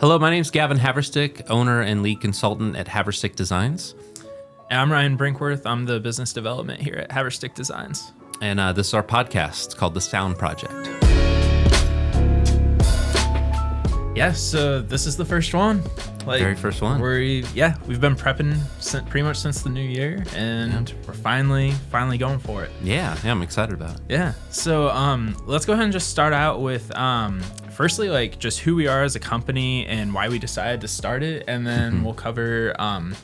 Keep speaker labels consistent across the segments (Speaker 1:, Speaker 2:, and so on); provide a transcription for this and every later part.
Speaker 1: Hello, my name's Gavin Haverstick, owner and lead consultant at Haverstick Designs.
Speaker 2: And I'm Ryan Brinkworth. I'm the business development here at Haverstick Designs.
Speaker 1: And this is our podcast called the S.O.U.N.D Project.
Speaker 2: Yeah, so this is the first one.
Speaker 1: Very first one.
Speaker 2: We've been prepping pretty much since the new year, and we're finally going for it.
Speaker 1: Yeah, I'm excited about it.
Speaker 2: Yeah. So let's go ahead and just start out with firstly, like, just who we are as a company and why we decided to start it, and then we'll cover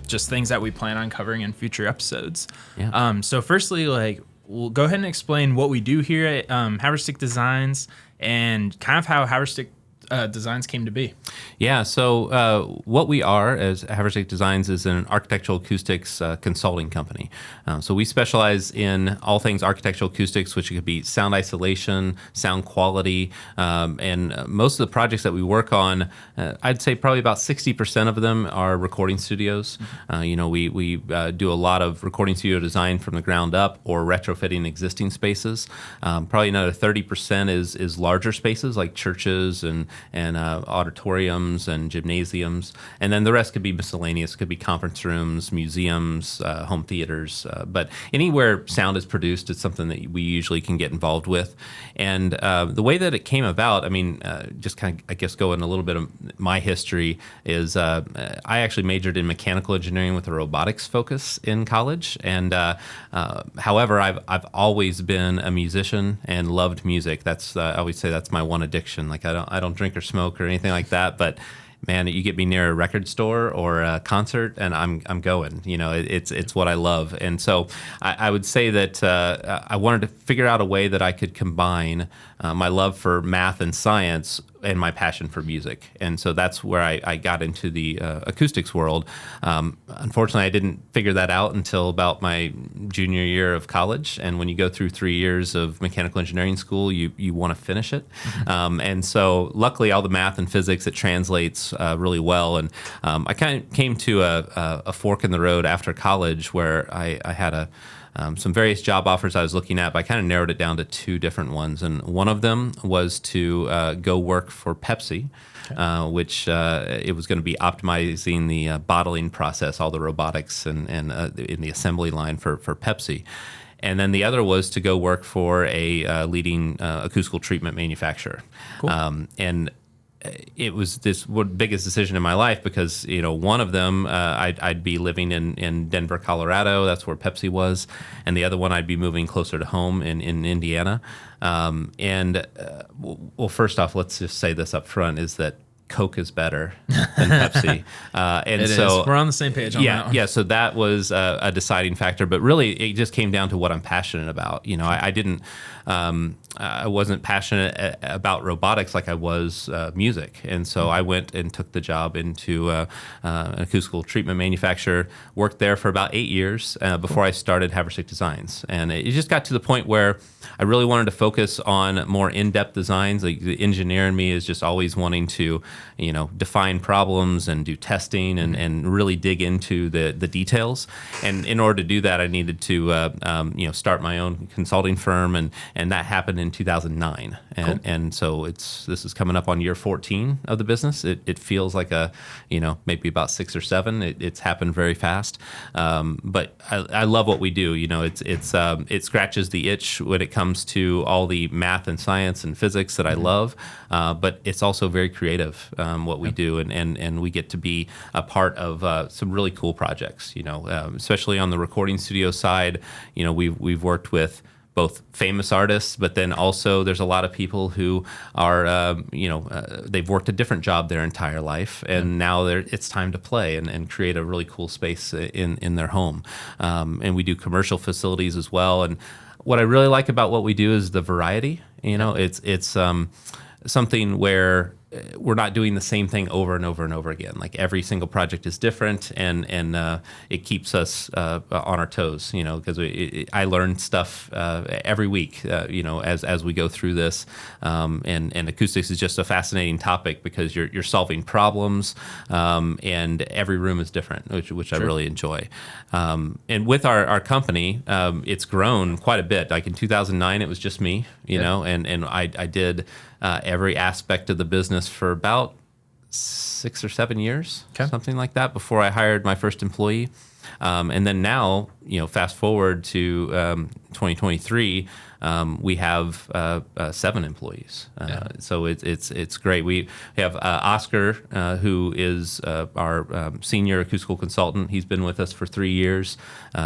Speaker 2: just things that we plan on covering in future episodes.
Speaker 1: Yeah.
Speaker 2: So firstly, like, we'll go ahead and explain what we do here at Haverstick Designs and kind of how Haverstick Designs came to be.
Speaker 1: Yeah, so what we are as Haverstick Designs is an architectural acoustics consulting company. So we specialize in all things architectural acoustics, which could be sound isolation, sound quality, and most of the projects that we work on, I'd say probably about 60% of them are recording studios. We do a lot of recording studio design from the ground up or retrofitting existing spaces. Probably another 30% is larger spaces like churches and auditoriums and gymnasiums, and then the rest could be miscellaneous. Could be conference rooms, museums, home theaters, but anywhere sound is produced, it's something that we usually can get involved with. And the way that it came about, just kind of, I guess, go in a little bit of my history is I actually majored in mechanical engineering with a robotics focus in college, and however, I've always been a musician and loved music. That's I always say that's my one addiction. Like I don't drink or smoke or anything like that, but man, you get me near a record store or a concert and I'm going. It's what I love. And so I would say that I wanted to figure out a way that I could combine my love for math and science and my passion for music. And so that's where I got into the acoustics world. Unfortunately, I didn't figure that out until about my junior year of college. And when you go through 3 years of mechanical engineering school, you want to finish it. And so luckily, all the math and physics, it translates really well. And I kind of came to a fork in the road after college where I had some various job offers I was looking at, but I kind of narrowed it down to two different ones. And one of them was to go work for Pepsi, which it was going to be optimizing the bottling process, all the robotics and in the assembly line for Pepsi. And then the other was to go work for a leading acoustical treatment manufacturer.
Speaker 2: Cool.
Speaker 1: And it was this biggest decision in my life because, one of them, I'd be living in Denver, Colorado. That's where Pepsi was. And the other one, I'd be moving closer to home in Indiana. Well, first off, let's just say this up front is that Coke is better than Pepsi. And
Speaker 2: it
Speaker 1: so
Speaker 2: is. We're on the same page on that one.
Speaker 1: Yeah, so that was a deciding factor. But really, it just came down to what I'm passionate about. I wasn't passionate about robotics like I was music. And so I went and took the job into an acoustical treatment manufacturer, worked there for about 8 years before I started Haverstick Designs. And it just got to the point where I really wanted to focus on more in-depth designs. Like the engineer in me is just always wanting to, define problems and do testing and really dig into the details. And in order to do that, I needed to, start my own consulting firm, and that happened in 2009.
Speaker 2: Cool.
Speaker 1: And so this is coming up on year 14 of the business. It feels like maybe about 6 or 7. It's happened very fast. But I love what we do. It scratches the itch when it comes to all the math and science and physics that I love. But it's also very creative, what we do. And we get to be a part of some really cool projects, especially on the recording studio side. We've worked with both famous artists, but then also there's a lot of people who are, they've worked a different job their entire life, and now it's time to play and create a really cool space in their home. And we do commercial facilities as well. And what I really like about what we do is the variety. It's something where we're not doing the same thing over and over and over again. Like every single project is different, and it keeps us on our toes. Because I learn stuff every week. As we go through this, and acoustics is just a fascinating topic because you're solving problems, and every room is different, which I really enjoy. And with our company, it's grown quite a bit. Like in 2009, it was just me, and I did every aspect of the business for about 6 or 7 years,
Speaker 2: Okay.
Speaker 1: something like that, before I hired my first employee. And then now, fast forward to 2023, we have 7 employees. So it's great. We have Oscar, who is our senior acoustical consultant. He's been with us for 3 years.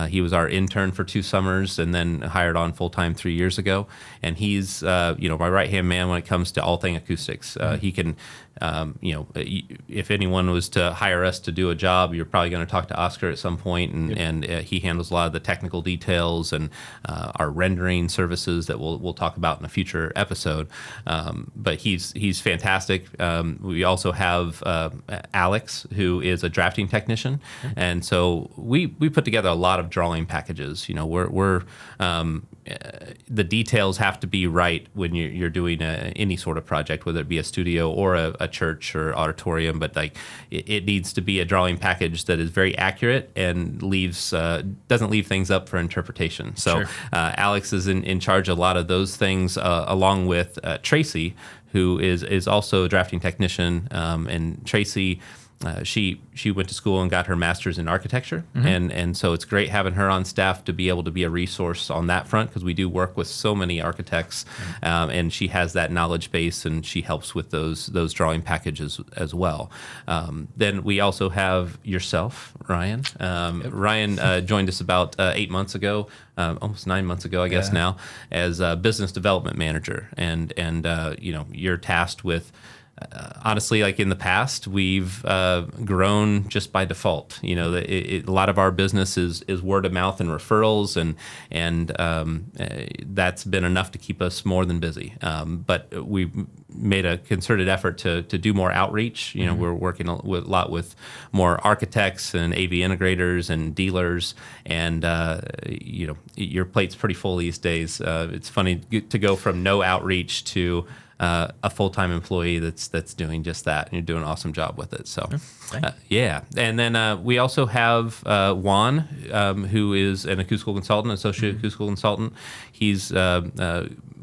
Speaker 1: He was our intern for 2 summers and then hired on full time 3 years ago. And he's my right hand man when it comes to all thing acoustics. He can. If anyone was to hire us to do a job, you're probably going to talk to Oscar at some point, and he handles a lot of the technical details and our rendering services that we'll talk about in a future episode. But he's fantastic. We also have Alex, who is a drafting technician, and so we put together a lot of drawing packages. We're the details have to be right when you're doing any sort of project, whether it be a studio or a church or auditorium. But it needs to be a drawing package that is very accurate and doesn't leave things up for interpretation. So
Speaker 2: Sure.
Speaker 1: Alex is in charge of a lot of those things, along with Tracy, who is also a drafting technician. And Tracy, she went to school and got her master's in architecture, and so it's great having her on staff to be able to be a resource on that front, because we do work with so many architects, and she has that knowledge base, and she helps with those drawing packages as well. Then we also have yourself, Ryan. Ryan joined us about 8 months ago, almost 9 months ago, I guess now, as a business development manager, and you're tasked with. Honestly, like in the past, we've grown just by default. A lot of our business is word of mouth and referrals, and that's been enough to keep us more than busy. But we made a concerted effort to do more outreach. We're working a lot with more architects and AV integrators and dealers, and your plate's pretty full these days. It's funny to go from no outreach to a full-time employee that's doing just that, and you're doing an awesome job with it. So, yeah. And then we also have Juan, who is an acoustical consultant, associate acoustical consultant. He's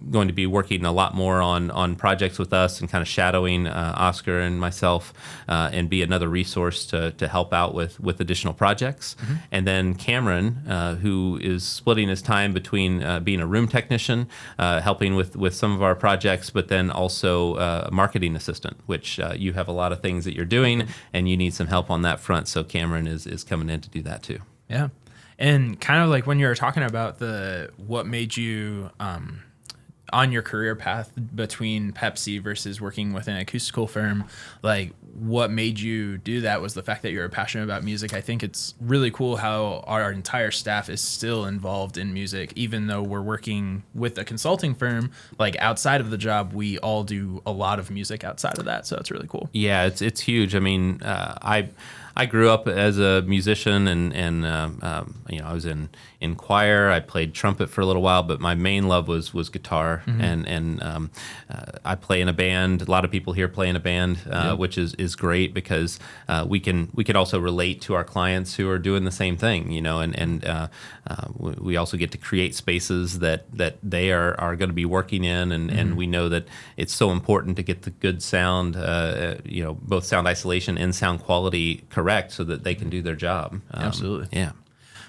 Speaker 1: going to be working a lot more on projects with us and kind of shadowing Oscar and myself, and be another resource to help out with additional projects. And then Cameron, who is splitting his time between being a room technician, helping with some of our projects, but then also a marketing assistant, which you have a lot of things that you're doing, and you need some help on that front. So Cameron is coming in to do that too.
Speaker 2: Yeah. And kind of like when you were talking about what made you on your career path between Pepsi versus working with an acoustical firm, like what made you do that was the fact that you're passionate about music. I think it's really cool how our entire staff is still involved in music, even though we're working with a consulting firm. Like outside of the job, we all do a lot of music outside of that. So it's really cool.
Speaker 1: Yeah, it's huge. I mean, I grew up as a musician, and I was in choir. I played trumpet for a little while, but my main love was guitar, and I play in a band. A lot of people here play in a band, which is great, because we can also relate to our clients who are doing the same thing, and we also get to create spaces that they are going to be working in, and we know that it's so important to get the good sound, both sound isolation and sound quality correct, so that they can do their job.
Speaker 2: Absolutely.
Speaker 1: Yeah.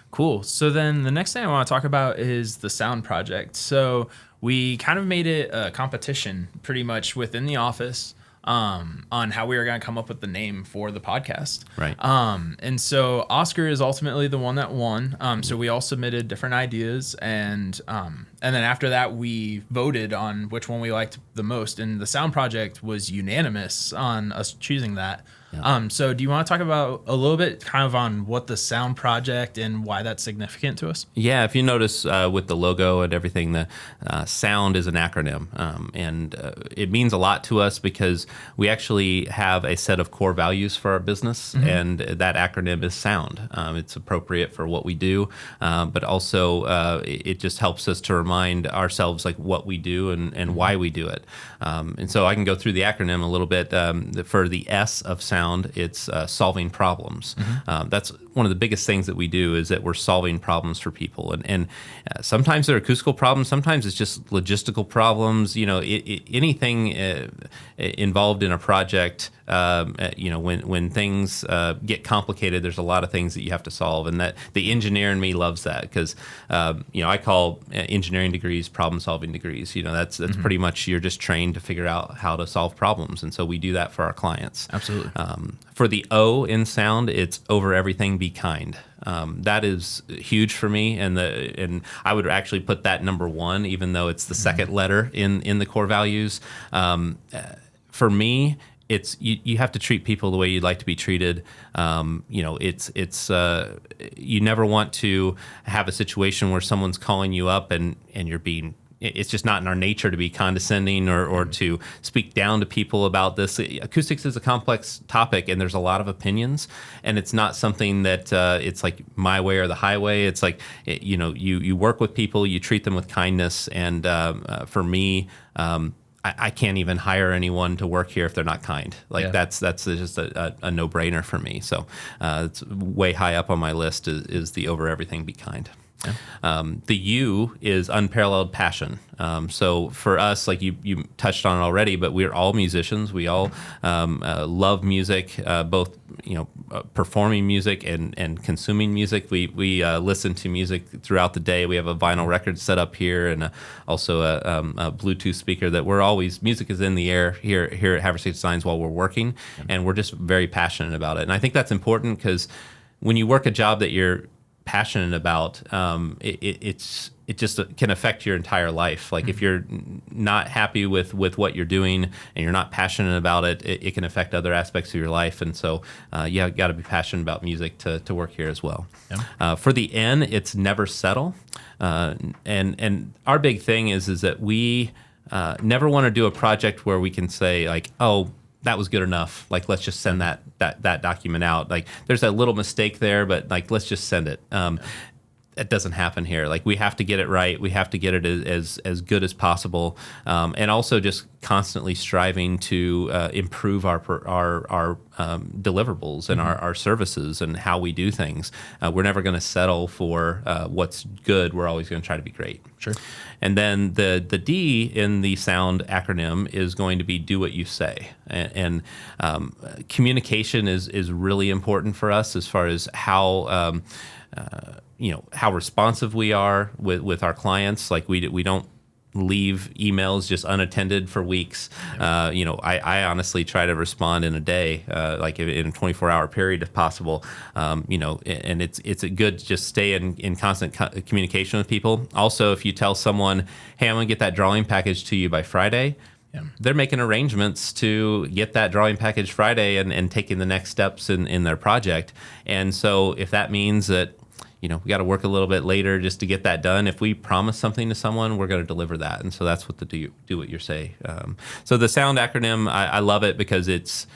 Speaker 2: Cool. So then the next thing I want to talk about is the sound project. So we kind of made it a competition pretty much within the office on how we were going to come up with the name for the podcast.
Speaker 1: Right.
Speaker 2: And so Oscar is ultimately the one that won. So we all submitted different ideas, and then after that we voted on which one we liked the most, and the sound project was unanimous on us choosing that. Yeah. So do you want to talk about a little bit kind of on what the sound project and why that's significant to us?
Speaker 1: Yeah, if you notice with the logo and everything, the SOUND is an acronym, and it means a lot to us because we actually have a set of core values for our business, and that acronym is SOUND. It's appropriate for what we do, but also it just helps us to remind ourselves like what we do and why we do it. And so I can go through the acronym a little bit. For the S of sound, it's solving problems. That's one of the biggest things that we do, is that we're solving problems for people. And sometimes they're acoustical problems. Sometimes it's just logistical problems. Anything involved in a project, when things get complicated, there's a lot of things that you have to solve. And that the engineer in me loves that, because, I call engineering degrees problem-solving degrees. That's pretty much, you're just trained to figure out how to solve problems. And so we do that for our clients.
Speaker 2: Absolutely.
Speaker 1: For the O in sound, it's over everything, be kind. That is huge for me, and I would actually put that number one, even though it's the second letter in the core values. For me, it's you have to treat people the way you'd like to be treated. It's you never want to have a situation where someone's calling you up and you're being. It's just not in our nature to be condescending or to speak down to people about this. Acoustics is a complex topic, and there's a lot of opinions, and it's not something that it's like my way or the highway. It's like, you work with people, you treat them with kindness, and for me, I can't even hire anyone to work here if they're not kind. That's just a no-brainer for me. So it's way high up on my list is the over everything, be kind. Yeah. The U is unparalleled passion. So for us, like you touched on it already, but we're all musicians. We all love music, both performing music and consuming music. We listen to music throughout the day. We have a vinyl record set up here, and also a Bluetooth speaker that music is in the air here at Haverstick Designs while we're working, and we're just very passionate about it. And I think that's important, because when you work a job that you're passionate about, it just can affect your entire life. Like if you're not happy with what you're doing and you're not passionate about it, it can affect other aspects of your life. And so you got to be passionate about music to work here as well. Yeah. For the N, it's never settle. And our big thing is that we never want to do a project where we can say like, oh, that was good enough. Like, let's just send that document out. Like, there's a little mistake there, but like, let's just send it. That doesn't happen here. Like, we have to get it right. We have to get it as good as possible, and also just constantly striving to improve our deliverables and our services and how we do things. We're never going to settle for what's good. We're always going to try to be great.
Speaker 2: Sure.
Speaker 1: And then the D in the SOUND acronym is going to be do what you say. And communication is really important for us as far as how how responsive we are with our clients. Like we don't leave emails just unattended for weeks. I honestly try to respond in a day, like in a 24-hour period if possible. And it's good to just stay in constant communication with people. Also, if you tell someone, hey, I'm gonna get that drawing package to you by Friday, they're making arrangements to get that drawing package Friday and taking the next steps in their project. And so if that means that we got to work a little bit later just to get that done, if we promise something to someone, we're going to deliver that. And so that's what the do what you say. So the SOUND acronym, I love it because it's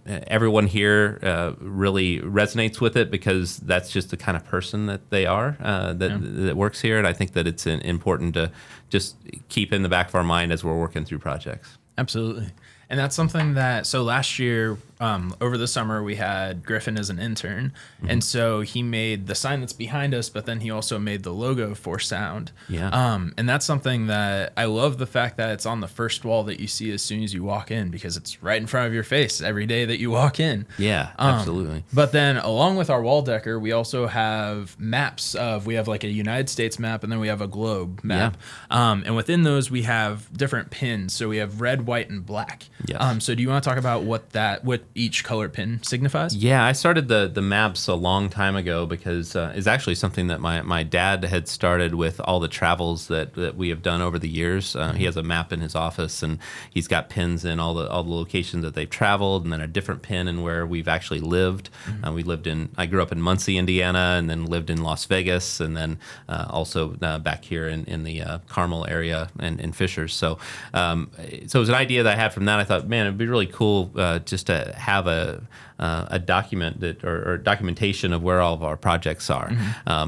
Speaker 1: everyone here really resonates with it, because that's just the kind of person that they are that works here. And I think that it's important to just keep in the back of our mind as we're working through projects.
Speaker 2: Absolutely. And that's something that, so last year, over the summer, we had Griffin as an intern. Mm-hmm. And so he made the sign that's behind us, but then he also made the logo for SOUND. Yeah. And that's something that I love, the fact that it's on the first wall that you see as soon as you walk in, because it's right in front of your face every day that you walk in. Yeah, absolutely. But then along with our wall decor, we also have maps we have like a United States map, and then we have a globe map. Yeah. And within those, we have different pins. So we have red, white, and black. Yes. So do you want to talk about what each color pin signifies? Yeah, I started the maps a long time ago, because it's actually something that my dad had started with all the travels that we have done over the years. He has a map in his office, and he's got pins in all the locations that they've traveled, and then a different pin in where we've actually lived. Mm-hmm. I grew up in Muncie, Indiana, and then lived in Las Vegas, and then also back here in the Carmel area and in Fishers. So it was an idea that I had from that. I thought, man, it'd be really cool just to
Speaker 1: have a document or documentation of where all of our projects are,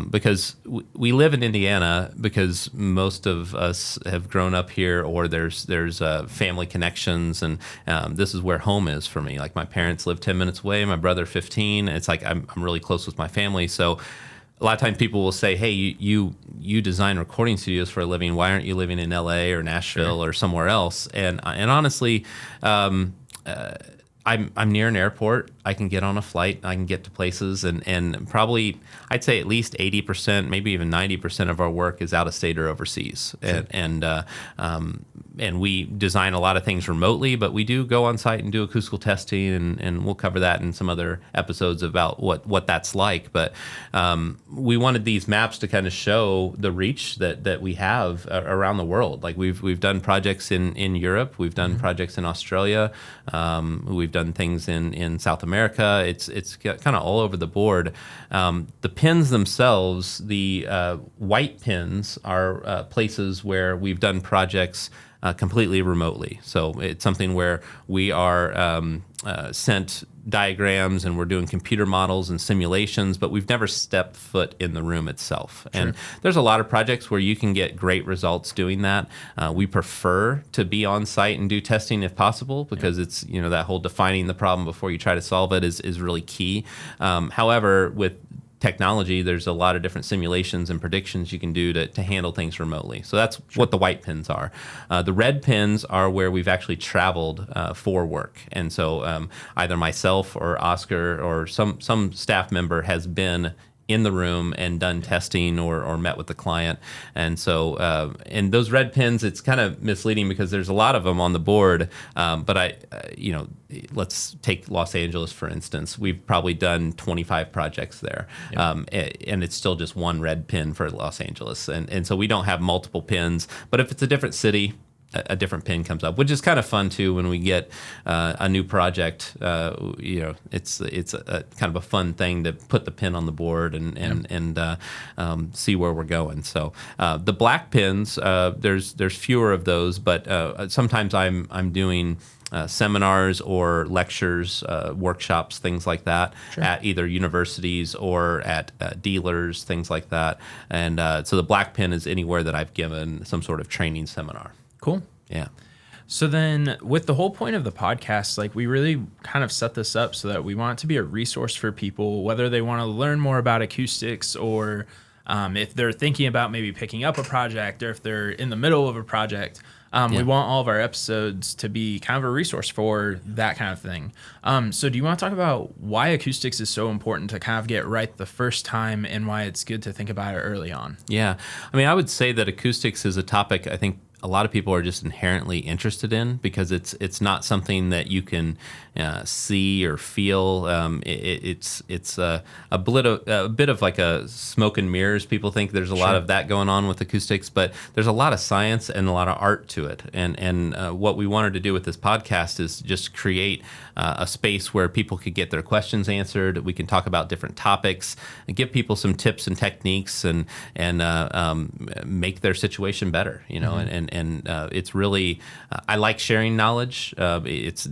Speaker 1: because we live in Indiana because most of us have grown up here, or there's family connections, and this is where home is for me. Like my parents live 10 minutes away, my brother 15. It's like I'm really close with my family, so. A lot of times people will say, "Hey, you design recording studios for a living. Why aren't you living in LA or Nashville or somewhere else?" And honestly, I'm near an airport. I can get on a flight. I can get to places, and probably I'd say at least 80%, maybe even 90% of our work is out of state or overseas. Sure. And we design a lot of things remotely, but we do go on site and do acoustical testing, and we'll cover that in some other episodes about what that's like. But we wanted these maps to kind of show the reach that we have around the world. Like we've done projects in Europe, we've done projects in Australia, we've done things in South America. It's kind of all over the board. The pins themselves, the white pins, are places where we've done projects completely remotely. So it's something where we are sent diagrams and we're doing computer models and simulations, but we've never stepped foot in the room itself. Sure. And there's a lot of projects where you can get great results doing that. We prefer to be on site and do testing if possible, because it's, that whole defining the problem before you try to solve it is really key. However, with technology, there's a lot of different simulations and predictions you can do to handle things remotely. So that's what the white pins are. The red pins are where we've actually traveled for work. And so either myself or Oscar or some staff member has been in the room and done testing or met with the client. And so, and those red pins, it's kind of misleading because there's a lot of them on the board. But let's take Los Angeles, for instance. We've probably done 25 projects there. Yep. And it's still just one red pin for Los Angeles. And so we don't have multiple pins, but if it's a different city, a different pin comes up, which is kind of fun too. When we get a new project, it's a kind of a fun thing to put the pin on the board and see where we're going. So the black pins, there's fewer of those, but sometimes I'm doing seminars or lectures, workshops, things like that, sure, at either universities or at dealers, things like that. And so the black pin is anywhere that I've given some sort of training seminar.
Speaker 2: Cool.
Speaker 1: Yeah.
Speaker 2: So then with the whole point of the podcast, like we really kind of set this up so that we want it to be a resource for people, whether they want to learn more about acoustics or if they're thinking about maybe picking up a project or if they're in the middle of a project. We want all of our episodes to be kind of a resource for that kind of thing. So do you want to talk about why acoustics is so important to kind of get right the first time and why it's good to think about it early on?
Speaker 1: Yeah. I mean, I would say that acoustics is a topic I think a lot of people are just inherently interested in because it's not something that you can see or feel. It's a bit of like a smoke and mirrors. People think there's a lot of that going on with acoustics, but there's a lot of science and a lot of art to it. And what we wanted to do with this podcast is just create a space where people could get their questions answered. We can talk about different topics and give people some tips and techniques and make their situation better. And it's really, I like sharing knowledge. It's,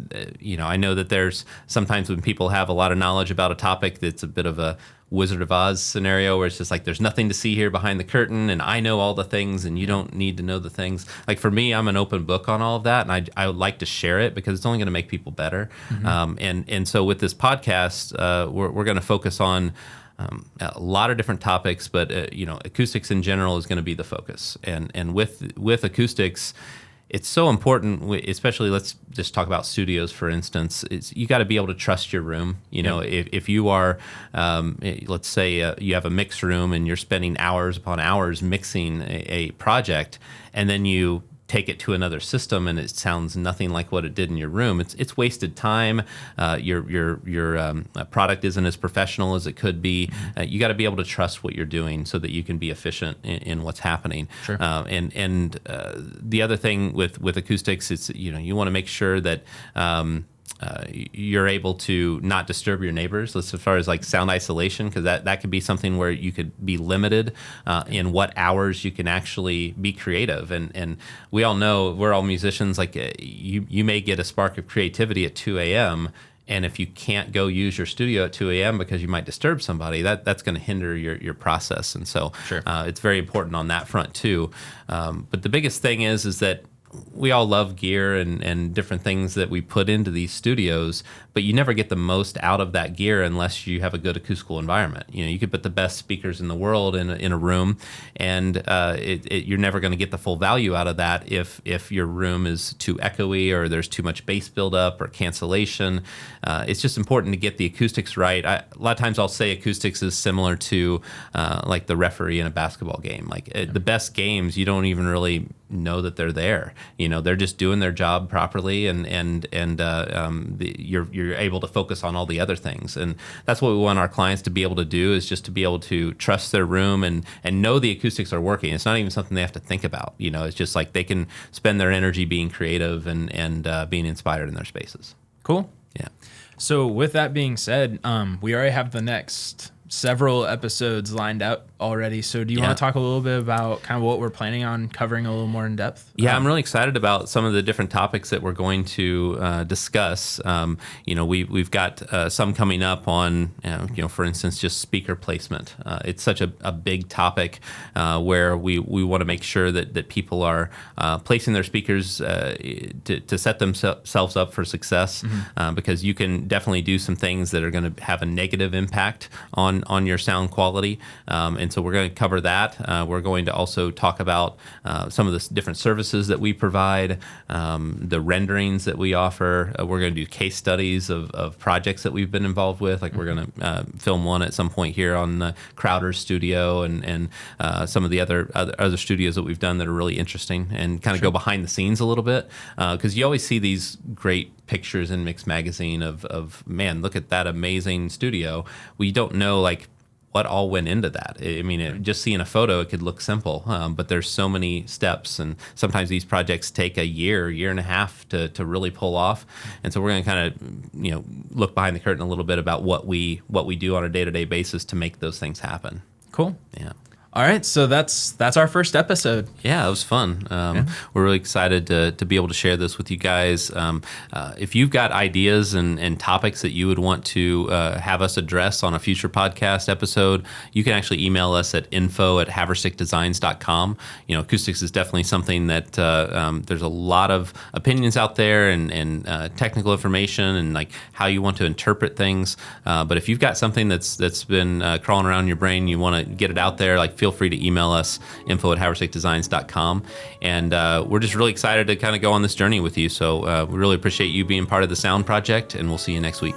Speaker 1: I know that there's sometimes when people have a lot of knowledge about a topic, that's a bit of a Wizard of Oz scenario where it's just like, there's nothing to see here behind the curtain and I know all the things and you don't need to know the things. Like for me, I'm an open book on all of that, and I would like to share it because it's only going to make people better. And so with this podcast, we're going to focus on a lot of different topics, but acoustics in general is going to be the focus. And with acoustics, it's so important, especially let's just talk about studios, for instance. You got to be able to trust your room. If you are, let's say you have a mix room and you're spending hours upon hours mixing a project, and then you take it to another system and it sounds nothing like what it did in your room. It's wasted time. Your product isn't as professional as it could be. You got to be able to trust what you're doing so that you can be efficient in what's happening. Sure. And the other thing with acoustics, it's you want to make sure that you're able to not disturb your neighbors as far as like sound isolation, because that could be something where you could be limited in what hours you can actually be creative. And we all know, we're all musicians, like you may get a spark of creativity at 2 a.m. And if you can't go use your studio at 2 a.m. because you might disturb somebody, that's going to hinder your process. And so
Speaker 2: Sure.
Speaker 1: It's very important on that front too. But the biggest thing is that we all love gear and different things that we put into these studios, but you never get the most out of that gear unless you have a good acoustical environment. You could put the best speakers in the world in a room, and you're never going to get the full value out of that if your room is too echoey or there's too much bass buildup or cancellation. It's just important to get the acoustics right. A lot of times I'll say acoustics is similar to like the referee in a basketball game. Like the best games, you don't even really know that they're there. They're just doing their job properly, and you're able to focus on all the other things. And that's what we want our clients to be able to do, is just to be able to trust their room and know the acoustics are working. It's not even something they have to think about. It's just like they can spend their energy being creative and being inspired in their spaces.
Speaker 2: Cool.
Speaker 1: Yeah.
Speaker 2: So with that being said, we already have the next several episodes lined out already. So do you want to talk a little bit about kind of what we're planning on covering a little more in depth?
Speaker 1: Yeah, I'm really excited about some of the different topics that we're going to discuss. We've got some coming up on, for instance, just speaker placement. It's such a big topic where we want to make sure that people are placing their speakers to set themselves up for success, because you can definitely do some things that are going to have a negative impact on your sound quality. And so we're going to cover that. We're going to also talk about some of the different services that we provide, the renderings that we offer. We're going to do case studies of projects that we've been involved with. Like we're going to film one at some point here on the Crowder's studio and some of the other studios that we've done that are really interesting, and kind of go behind the scenes a little bit, because you always see these great pictures in Mix Magazine of man, look at that amazing studio. We don't know like what all went into that. I mean, just seeing a photo, it could look simple, but there's so many steps, and sometimes these projects take a year and a half to really pull off. And so we're going to kind of look behind the curtain a little bit about what we do on a day-to-day basis to make those things happen.
Speaker 2: Cool.
Speaker 1: Yeah.
Speaker 2: All right, so that's our first episode.
Speaker 1: Yeah, it was fun. We're really excited to be able to share this with you guys. If you've got ideas and topics that you would want to have us address on a future podcast episode, you can actually email us at info@haverstickdesigns.com. Acoustics is definitely something that there's a lot of opinions out there and technical information and like how you want to interpret things. But if you've got something that's been crawling around your brain, you want to get it out there, like feel free to email us, info@haverstickdesigns.com. And we're just really excited to kind of go on this journey with you. So we really appreciate you being part of the S.O.U.N.D project, and we'll see you next week.